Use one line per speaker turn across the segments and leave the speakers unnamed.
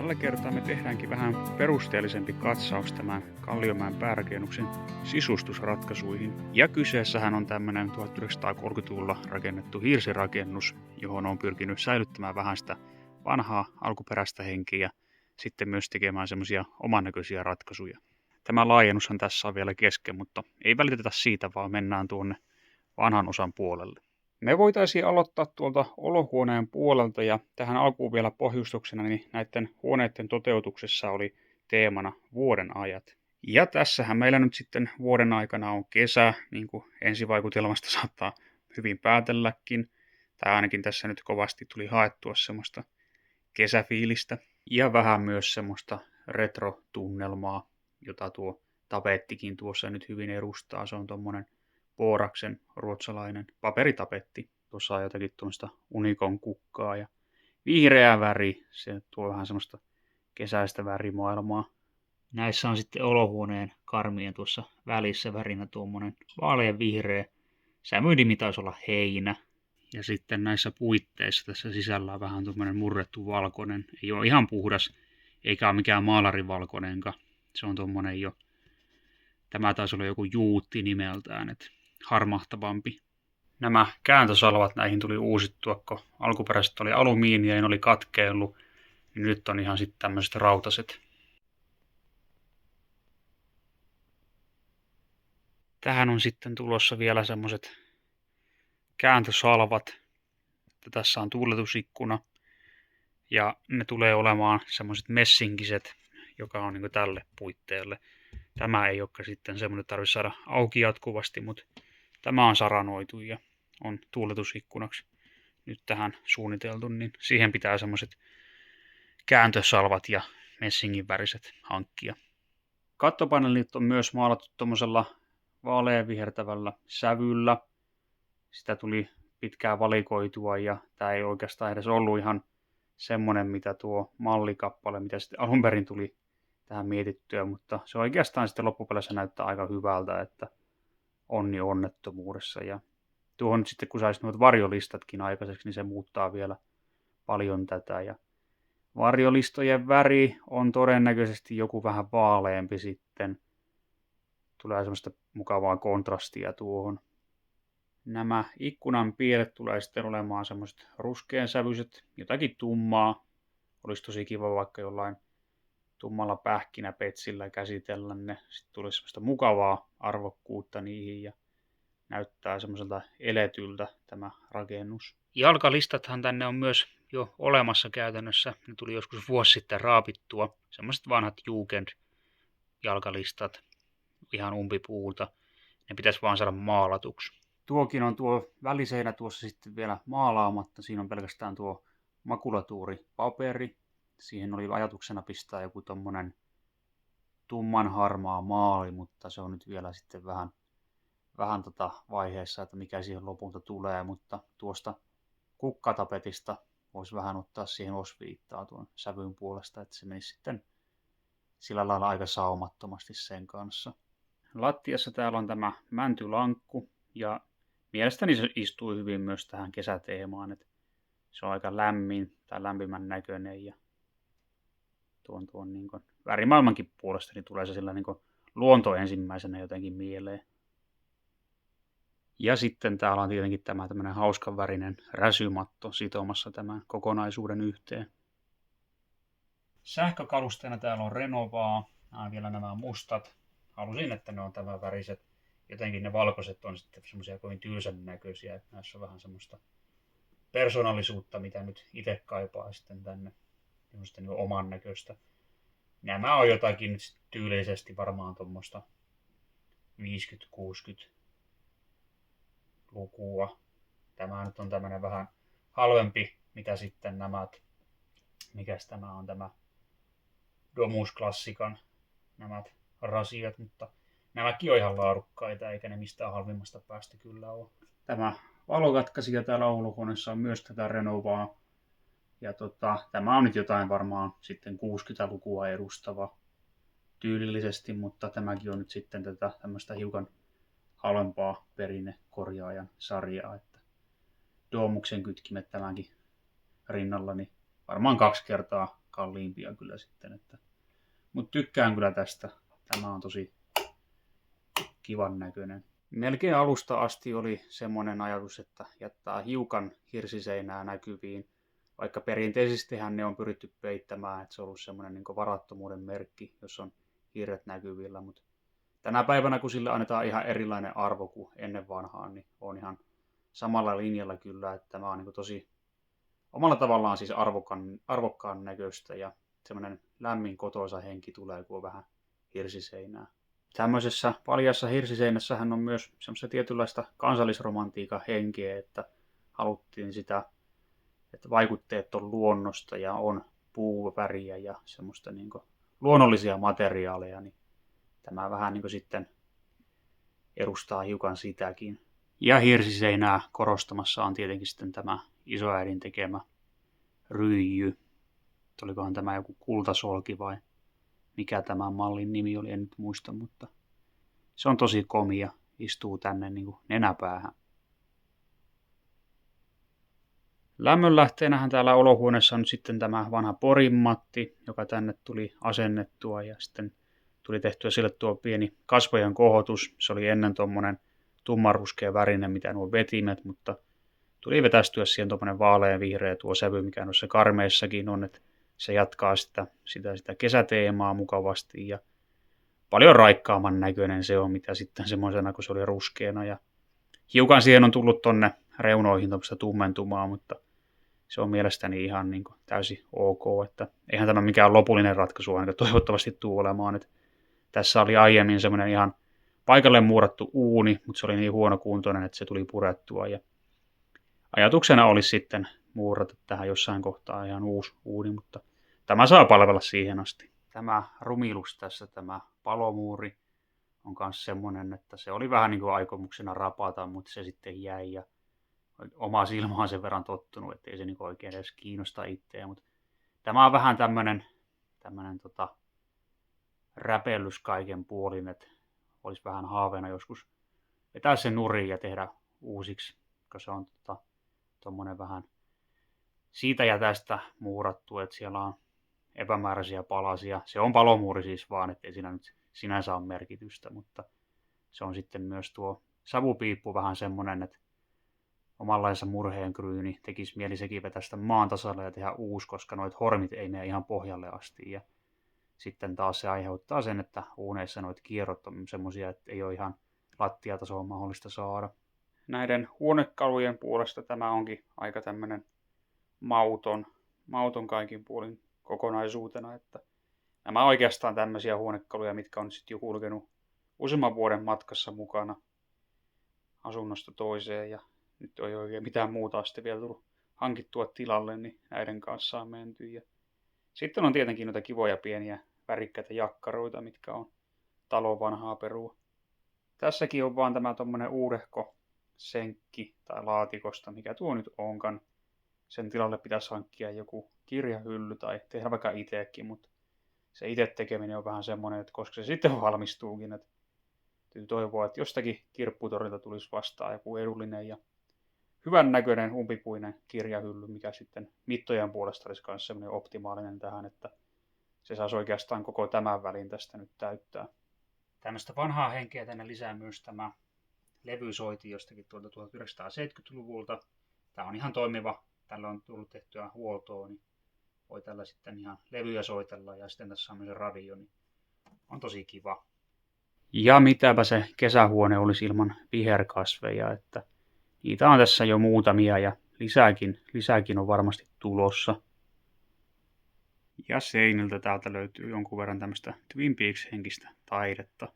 Tällä kertaa me tehdäänkin vähän perusteellisempi katsaus tämän Kalliomäen päärakennuksen sisustusratkaisuihin. Ja kyseessähän on tämmöinen 1930-luvulla rakennettu hirsirakennus, johon on pyrkinyt säilyttämään vähän sitä vanhaa alkuperäistä henkeä ja sitten myös tekemään semmoisia omannäköisiä ratkaisuja. Tämä laajennushan tässä on vielä kesken, mutta ei välitetä siitä, vaan mennään tuonne vanhan osan puolelle. Me voitaisiin aloittaa tuolta olohuoneen puolelta ja tähän alkuun vielä pohjustuksena, niin näiden huoneiden toteutuksessa oli teemana vuoden ajat. Ja tässähän meillä nyt sitten vuoden aikana on kesä, niin kuin ensivaikutelmasta saattaa hyvin päätelläkin. Tai ainakin tässä nyt kovasti tuli haettua semmoista kesäfiilistä ja vähän myös semmoista retrotunnelmaa, jota tuo tapettikin tuossa nyt hyvin edustaa. Se on tommonen Boraksen ruotsalainen paperitapetti. Tuossa on jotakin tuommoista unikon kukkaa ja vihreä väri. Se tuo vähän semmoista kesäistä värimaailmaa. Näissä on sitten olohuoneen karmien tuossa välissä värinä tuommoinen vaalean vihreä. Sämydimi taisi olla heinä. Ja sitten näissä puitteissa tässä sisällä on vähän tuommoinen murrettu valkoinen. Ei ole ihan puhdas, eikä ole mikään maalarivalkoinenkaan. Se on tuommoinen jo. Tämä taisi olla joku juutti nimeltään, että harmahtavampi. Nämä kääntösalvat näihin tuli uusittua, kun alkuperäiset oli alumiinia ja ne oli katkeillut, niin nyt on ihan sitten tämmöiset rautaset. Tähän on sitten tulossa vielä semmoiset kääntösalvat. Tässä on tuuletusikkuna ja ne tulee olemaan semmoiset messinkiset, joka on niin kuin tälle puitteelle. Tämä ei olekaan sitten semmoinen, että tarvitsisi saada auki jatkuvasti, mutta tämä on saranoitu ja on tuuletusikkunaksi nyt tähän suunniteltu, niin siihen pitää semmoiset kääntösalvat ja messingin väriset hankkia. Kattopaneelit on myös maalattu tuommoisella vaaleanvihertävällä sävyllä. Sitä tuli pitkään valikoitua ja tämä ei oikeastaan edes ollut ihan semmoinen, mitä tuo mallikappale, mitä sitten alun perin tuli tähän mietittyä, mutta se oikeastaan sitten loppupeleissä näyttää aika hyvältä, että onni onnettomuudessa. Ja tuohon nyt sitten, kun saisi nuo varjolistatkin aikaiseksi, niin se muuttaa vielä paljon tätä. Ja varjolistojen väri on todennäköisesti joku vähän vaaleampi sitten. Tulee semmoista mukavaa kontrastia tuohon. Nämä ikkunan pielet tulee sitten olemaan semmoiset ruskeansävyiset, jotakin tummaa. Olisi tosi kiva vaikka jollain tummalla pähkinäpetsillä käsitellä ne. Sitten tulisi semmoista mukavaa arvokkuutta niihin ja näyttää semmoiselta eletyltä tämä rakennus. Jalkalistathan tänne on myös jo olemassa käytännössä. Ne tuli joskus vuosi sitten raapittua. Semmoiset vanhat Jugend-jalkalistat ihan umpipuulta. Ne pitäisi vaan saada maalatuksi. Tuokin on tuo väliseinä tuossa sitten vielä maalaamatta. Siinä on pelkästään tuo makulatuuripaperi. Siihen oli ajatuksena pistää joku tommonen tumman harmaa maali, mutta se on nyt vielä sitten vähän vaiheessa, että mikä siihen lopulta tulee, mutta tuosta kukkatapetista voisi vähän ottaa siihen osviittaa tuon sävyn puolesta, että se menisi sitten sillä lailla aika saumattomasti sen kanssa. Lattiassa täällä on tämä mäntylankku ja mielestäni se istuu hyvin myös tähän kesäteemaan, että se on aika lämmin tai lämpimän näköinen ja tuon niin kuin värimaailmankin puolesta niin tulee se sillä niin kuin luonto ensimmäisenä jotenkin mieleen. Ja sitten täällä on tietenkin tämä tämmöinen hauskan värinen räsymatto sitomassa tämän kokonaisuuden yhteen. Sähkökalusteena täällä on Renovaa. Nämä on vielä nämä mustat. Halusin, että ne on tämän väriset. Jotenkin ne valkoiset on sitten semmoisia kovin tylsän näköisiä. Että näissä on vähän semmoista persoonallisuutta, mitä nyt itse kaipaa sitten tänne. Semmoista niin oman näköistä. Nämä on jotakin nyt tyylisesti varmaan tuommoista 50-60 lukua. Tämä nyt on tämmöinen vähän halvempi, mitä sitten nämä, mikäs tämä on tämä Domus Classican, nämä rasiat, mutta nämäkin on ihan laadukkaita, eikä ne mistään halvimmasta päästä kyllä ole. Tämä valokatkaisija täällä olohuoneessa on myös tätä Renovaa. Ja tämä on nyt jotain varmaan sitten 60-lukua edustava tyylillisesti, mutta tämäkin on nyt sitten tätä tämmöistä hiukan halvempaa perinnekorjaajan sarjaa, että Domuksen kytkimet tämänkin rinnalla, niin varmaan 2 kertaa kalliimpia kyllä sitten. Mutta tykkään kyllä tästä. Tämä on tosi kivan näköinen. Melkein alusta asti oli semmoinen ajatus, että jättää hiukan hirsiseinää näkyviin. Vaikka perinteisestihän ne on pyritty peittämään, että se on ollut semmoinen niin varattomuuden merkki, jos on hirret näkyvillä. Mutta tänä päivänä, kun sille annetaan ihan erilainen arvo kuin ennen vanhaan, niin on ihan samalla linjalla kyllä, että tämä on niin tosi omalla tavallaan siis arvokkaan näköistä ja semmoinen lämmin kotoisa henki tulee, kun on vähän hirsiseinää. Tämmöisessä paljassa hirsiseinässähän on myös semmoista tietynlaista kansallisromantiikan henkeä, että haluttiin sitä, että vaikutteet on luonnosta ja on puuväriä ja semmoista niin luonnollisia materiaaleja, niin tämä vähän niin sitten edustaa hiukan sitäkin. Ja hirsiseinää korostamassa on tietenkin sitten tämä isoäidin tekemä ryijy. Olikohan tämä joku kultasolki vai mikä tämän mallin nimi oli, en nyt muista, mutta se on tosi komia, istuu tänne niin kuin nenäpäähän. Lämmönlähteenähän täällä olohuoneessa on nyt sitten tämä vanha porinmatti, joka tänne tuli asennettua ja sitten tuli tehtyä sille tuo pieni kasvojen kohotus. Se oli ennen tuommoinen tummanruskea värinen, mitä nuo vetimet, mutta tuli vetästyä siihen tuommoinen vaaleanvihreä tuo sävy, mikä noissa karmeissakin on, että se jatkaa sitä kesäteemaa mukavasti ja paljon raikkaamman näköinen se on, mitä sitten semmoisena, kun se oli ruskeana. Ja hiukan siihen on tullut tonne reunoihin tuommoista tummentumaa, mutta se on mielestäni ihan niin kuin täysin ok, että eihän tämä mikään lopullinen ratkaisu ainakaan toivottavasti tule olemaan. Että tässä oli aiemmin semmoinen ihan paikalle muurattu uuni, mutta se oli niin huonokuntoinen, että se tuli purettua. Ja ajatuksena olisi sitten muurata tähän jossain kohtaa ihan uusi uuni, mutta tämä saa palvella siihen asti. Tämä rumilus tässä, tämä palomuuri, on myös semmoinen, että se oli vähän niin kuin aikomuksena rapata, mutta se sitten jäi ja oma silmä on sen verran tottunut, ettei se niin oikein edes kiinnosta itseä, mutta tämä on vähän tämmöinen räpellys kaiken puolin, että olisi vähän haaveena joskus vetää sen nurin ja tehdä uusiksi, koska se on tuommoinen vähän siitä ja tästä muurattu, että siellä on epämääräisiä palasia. Se on palomuuri siis vaan, ettei siinä nyt sinänsä ole merkitystä, mutta se on sitten myös tuo savupiippu vähän semmoinen, että omanlaisen murheenkryyni tekisi mieli sekin vetästä maan tasalle ja tehdä uusi, koska noit hormit ei mene ihan pohjalle asti. Ja sitten taas se aiheuttaa sen, että uuneissa noit kierrot on semmoisia, että ei ole ihan lattiatasoa mahdollista saada. Näiden huonekalujen puolesta tämä onkin aika tämmöinen mauton kaikin puolin kokonaisuutena, että nämä oikeastaan tämmöisiä huonekaluja, mitkä on sitten jo kulkenut useamman vuoden matkassa mukana asunnosta toiseen ja nyt ei oikein mitään muuta sitten vielä tullut hankittua tilalle, niin näiden kanssa on menty. Ja sitten on tietenkin noita kivoja pieniä värikkäitä jakkaroita, mitkä on talon vanhaa perua. Tässäkin on vaan tämä tommonen uudehko senkki tai laatikosta, mikä tuo nyt onkaan. Sen tilalle pitäisi hankkia joku kirjahylly tai tehdä vaikka itsekin, mutta se itse tekeminen on vähän semmoinen, että koska se sitten valmistuukin, että täytyy toivoa, että jostakin kirpputorilta tulisi vastaan joku edullinen ja hyvän näköinen umpipuinen kirjahylly, mikä sitten mittojen puolesta olisi myös semmoinen optimaalinen tähän, että se saisi oikeastaan koko tämän välin tästä nyt täyttää. Tämmöistä vanhaa henkeä tänne lisää myös tämä levysoiti jostakin tuolta 1970-luvulta. Tämä on ihan toimiva. Tällä on tullut tehtyä huoltoa, niin voi tällä sitten ihan levyjä soitella ja sitten tässä on myös radio, niin on tosi kiva. Ja mitäpä se kesähuone olisi ilman viherkasveja, että niitä on tässä jo muutamia ja lisääkin on varmasti tulossa. Ja seiniltä täältä löytyy jonkun verran tämmöistä Twin Peaks-henkistä taidetta.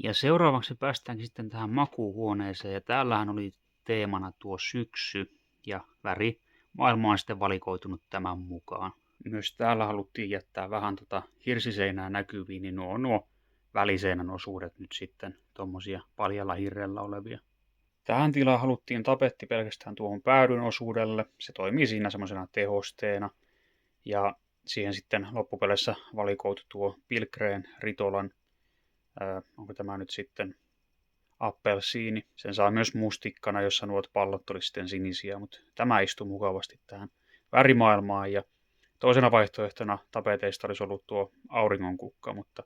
Ja seuraavaksi päästäänkin sitten tähän makuuhuoneeseen ja täällähän oli teemana tuo syksy ja väri. Maailma on sitten valikoitunut tämän mukaan. Myös täällä haluttiin jättää vähän hirsiseinää näkyviin, niin nuo väliseinän osuudet nyt sitten tommosia paljalla hirrellä olevia. Tähän tilaan haluttiin tapetti pelkästään tuohon päädyn osuudelle. Se toimii siinä semmoisena tehosteena. Ja siihen sitten loppupeleissä valikoitu tuo Pilkreen Ritolan, onko tämä nyt sitten appelsiini. Sen saa myös mustikkana, jossa nuot pallot olisi sitten sinisiä, mutta tämä istuu mukavasti tähän värimaailmaan. Ja toisena vaihtoehtona tapeteista olisi ollut tuo auringonkukka, mutta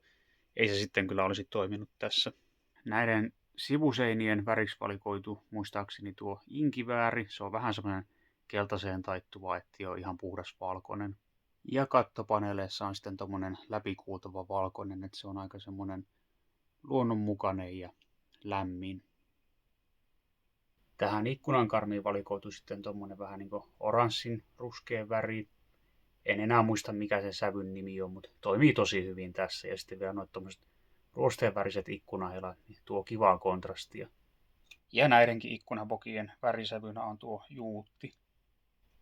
ei se sitten kyllä olisi toiminut tässä. Näiden sivuseinien väriksi valikoitu muistaakseni tuo inkivääri. Se on vähän semmoinen keltaiseen taittuva, ettei ole ihan puhdas valkoinen. Ja kattopaneeleissa on sitten tommonen läpikuultava valkoinen, että se on aika semmoinen luonnonmukainen ja lämmin. Tähän ikkunankarmiin valikoitu sitten tommonen vähän niin kuin oranssin ruskea väri. En enää muista mikä se sävyn nimi on, mutta toimii tosi hyvin tässä. Ja sitten vielä noit tommoset ruosteenväriset ikkunahelat, niin tuo kivaa kontrastia. Ja näidenkin ikkunapokien värisävynä on tuo juutti.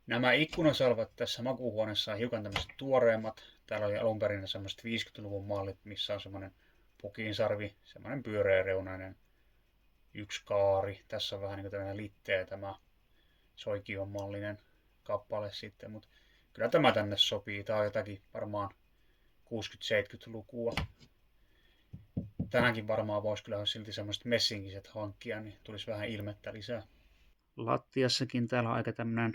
Nämä ikkunasalvat tässä makuuhuoneessa on hiukan tämmöiset tuoreemmat. Täällä oli alun perin semmoiset 50-luvun mallit, missä on semmoinen pukinsarvi, semmoinen pyöreäreunainen yksi kaari. Tässä on vähän niin kuin tämmöinen litteä tämä soikion mallinen kappale sitten, mutta kyllä tämä tänne sopii. Tää on jotakin varmaan 60-70-lukua. Tähänkin varmaan voisi kyllä silti semmoiset messinkiset hankkia, niin tulisi vähän ilmettä lisää. Lattiassakin täällä on aika tämmönen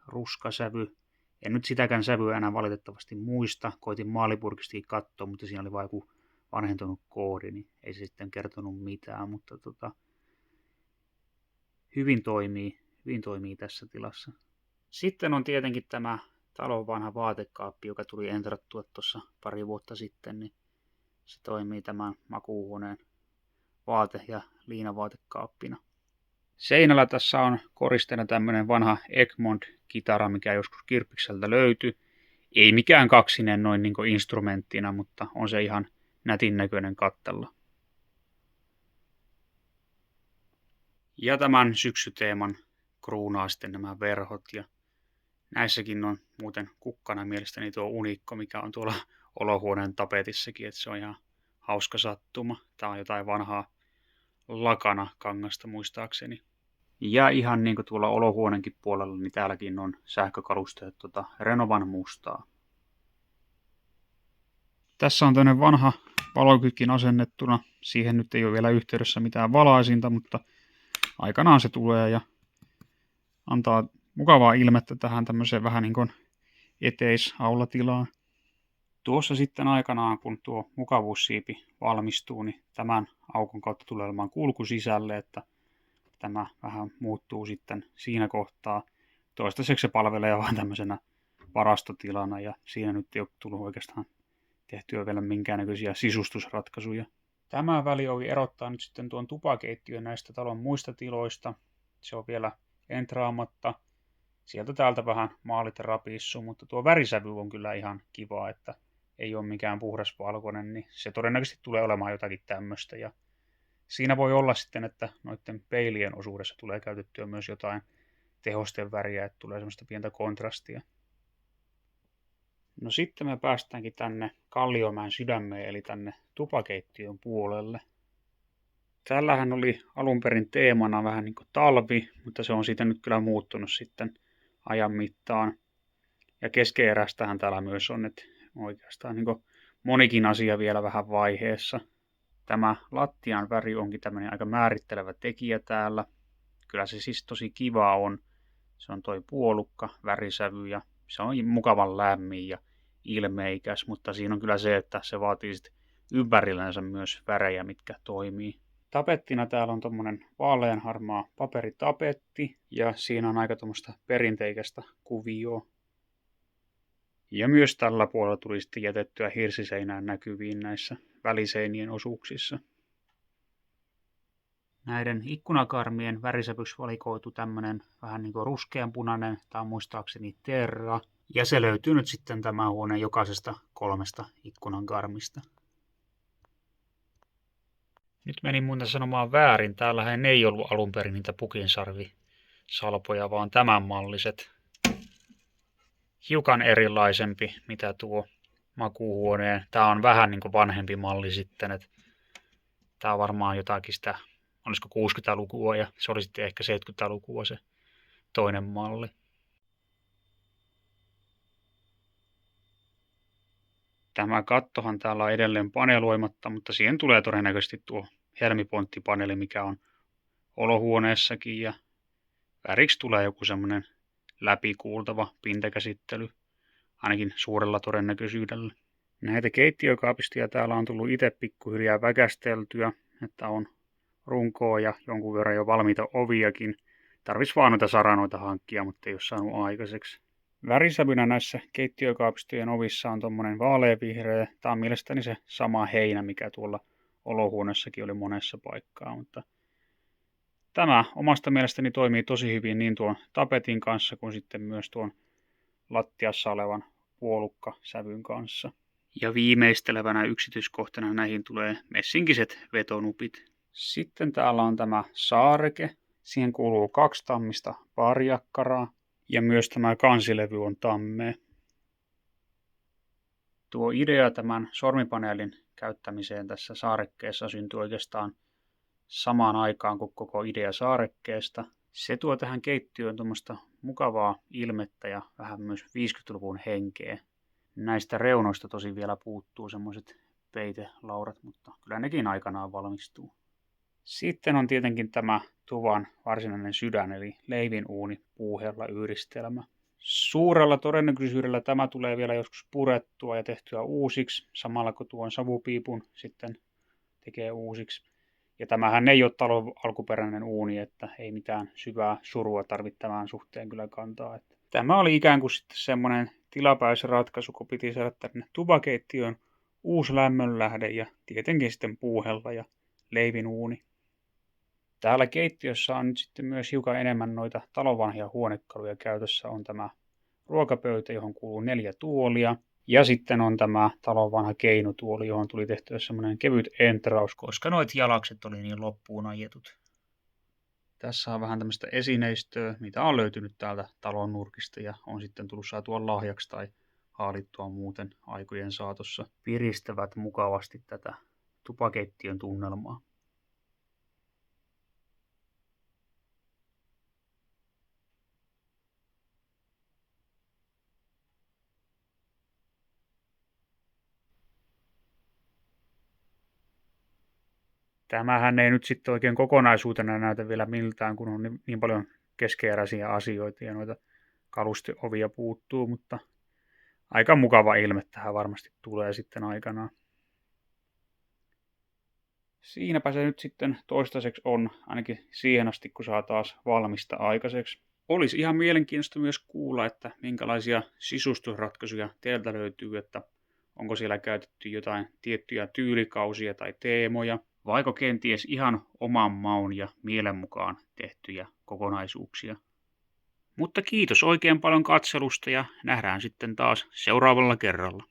ruskasävy. En nyt sitäkään sävyä enää valitettavasti muista. Koitin maalipurkistakin katsoa, mutta siinä oli vain joku vanhentunut koodi, niin ei se sitten kertonut mitään, mutta hyvin toimii tässä tilassa. Sitten on tietenkin tämä talon vanha vaatekaappi, joka tuli entrattua tuossa pari vuotta sitten, niin se toimii tämän makuuhuoneen vaate- ja liinavaatekaappina. Seinällä tässä on koristeena tämmönen vanha Egmont-kitara, mikä joskus Kirppikseltä löytyi. Ei mikään kaksinen noin niin kuin instrumenttina, mutta on se ihan nätin näköinen kattella. Ja tämän syksyteeman kruunaa sitten nämä verhot. Ja näissäkin on muuten kukkana mielestäni tuo unikko, mikä on tuolla olohuoneen tapetissakin, että se on ihan hauska sattuma. Tää on jotain vanhaa lakanakangasta muistaakseni. Ja ihan niin kuin tuolla olohuoneenkin puolella, niin täälläkin on sähkökalusteet Renovan mustaa. Tässä on tämmöinen vanha valokytkin asennettuna. Siihen nyt ei ole vielä yhteydessä mitään valaisinta, mutta aikanaan se tulee ja antaa mukavaa ilmettä tähän tämmöiseen vähän niin kuin eteisaulatilaan. Tuossa sitten aikanaan, kun tuo mukavuussiipi valmistuu, niin tämän aukon kautta tulee olemaan kulku sisälle, että tämä vähän muuttuu sitten siinä kohtaa. Toistaiseksi se palvelee vain tämmöisenä varastotilana ja siinä nyt ei ole tullut oikeastaan tehtyä vielä minkäännäköisiä sisustusratkaisuja. Tämä väliovi erottaa nyt sitten tuon tupakeittiön näistä talon muista tiloista. Se on vielä entraamatta. Sieltä täältä vähän maalit rapissu, mutta tuo värisävy on kyllä ihan kiva, että ei ole mikään puhdas valkoinen, niin se todennäköisesti tulee olemaan jotakin tämmöistä. Ja siinä voi olla sitten, että noiden peilien osuudessa tulee käytettyä myös jotain tehosteväriä, että tulee semmoista pientä kontrastia. No sitten me päästäänkin tänne Kalliomäen sydämeen, eli tänne tupakeittiön puolelle. Tällähän oli alun perin teemana vähän niin kuin talvi, mutta se on siitä nyt kyllä muuttunut sitten ajan mittaan. Ja keskeerästähän täällä myös on, että oikeastaan niin kuin monikin asia vielä vähän vaiheessa. Tämä lattian väri onkin tämmöinen aika määrittelevä tekijä täällä. Kyllä se siis tosi kiva on. Se on toi puolukka, värisävy ja se on mukavan lämmin ja ilmeikäs, mutta siinä on kyllä se, että se vaatii sitten ympärillänsä myös värejä, mitkä toimii. Tapettina täällä on tommonen vaaleanharmaa paperitapetti ja siinä on aika tuommoista perinteikästä kuvioa. Ja myös tällä puolella tuli sitten jätettyä hirsiseinään näkyviin näissä väliseinien osuuksissa. Näiden ikkunakarmien värisävyksi valikoitu tämmönen vähän niin kuin ruskeanpunainen, tämä on muistaakseni Terra. Ja se löytyy nyt sitten tämän huoneen jokaisesta 3 ikkunankarmista. Nyt menin muuten sanomaan väärin. Täällähän ei ollut alun perin niitä pukinsarvisalpoja, vaan tämän malliset. Hiukan erilaisempi, mitä tuo makuuhuoneen. Tää on vähän niin kuin vanhempi malli sitten. Tää on varmaan jotakin sitä, olisiko 60-lukua ja se oli sitten ehkä 70-lukua se toinen malli. Tämä kattohan täällä on edelleen paneloimatta, mutta siihen tulee todennäköisesti tuo helmiponttipaneeli, mikä on olohuoneessakin, ja väriksi tulee joku semmoinen läpikuultava pintakäsittely, ainakin suurella todennäköisyydellä. Näitä keittiökaapistoja täällä on tullut itse pikkuhiljaa väkästeltyä, että on runkoa ja jonkun verran jo valmiita oviakin. Tarvis vaan noita saranoita hankkia, mutta ei ole saanut aikaiseksi. Värisävynä näissä keittiökaapistojen ovissa on tommonen vaaleavihreä. Tää on mielestäni se sama heinä, mikä tuolla olohuoneessakin oli monessa paikkaa, mutta tämä omasta mielestäni toimii tosi hyvin niin tuon tapetin kanssa kuin sitten myös tuon lattiassa olevan puolukkasävyn kanssa. Ja viimeistelevänä yksityiskohtana näihin tulee messinkiset vetonupit. Sitten täällä on tämä saareke. Siihen kuuluu 2 tammista baarijakkaraa. Ja myös tämä kansilevy on tammea. Tuo idea tämän sormipaneelin käyttämiseen tässä saarekkeessa syntyi oikeastaan samaan aikaan kuin koko idea saarekkeesta. Se tuo tähän keittiöön tuommoista mukavaa ilmettä ja vähän myös 50-luvun henkeä. Näistä reunoista tosi vielä puuttuu semmoiset peitelaudat, mutta kyllä nekin aikanaan valmistuu. Sitten on tietenkin tämä tuvan varsinainen sydän, eli leivinuuni puuhella yhdistelmä. Suurella todennäköisyydellä tämä tulee vielä joskus purettua ja tehtyä uusiksi, samalla kun tuon savupiipun sitten tekee uusiksi. Ja tämähän ei ole talon alkuperäinen uuni, että ei mitään syvää surua tarvitse tämän suhteen kyllä kantaa. Tämä oli ikään kuin sitten semmoinen tilapäisratkaisu, kun piti saada tänne tuvakeittiöön uusi lämmönlähde ja tietenkin sitten puuhella ja leivinuuni. Täällä keittiössä on nyt sitten myös hiukan enemmän noita talonvanhia huonekaluja käytössä. On tämä ruokapöytä, johon kuuluu 4 tuolia. Ja sitten on tämä talonvanha keinutuoli, johon tuli tehtyä semmoinen kevyt entraus, koska noit jalakset oli niin loppuun ajetut. Tässä on vähän tämmöistä esineistöä, mitä on löytynyt täältä talon nurkista ja on sitten tullut saatua lahjaksi tai haalittua muuten aikojen saatossa. Piristävät mukavasti tätä tupakeittiön tunnelmaa. Tämähän ei nyt sitten oikein kokonaisuutena näytä vielä miltään, kun on niin paljon keskeeräisiä asioita ja noita kalusteovia puuttuu, mutta aika mukava ilme tähän varmasti tulee sitten aikanaan. Siinäpä se nyt sitten toistaiseksi on, ainakin siihen asti, kun saa taas valmista aikaiseksi. Olisi ihan mielenkiintoista myös kuulla, että minkälaisia sisustusratkaisuja teiltä löytyy, että onko siellä käytetty jotain tiettyjä tyylikausia tai teemoja, vaiko kenties ihan oman maun ja mielen mukaan tehtyjä kokonaisuuksia. Mutta kiitos oikein paljon katselusta ja nähdään sitten taas seuraavalla kerralla.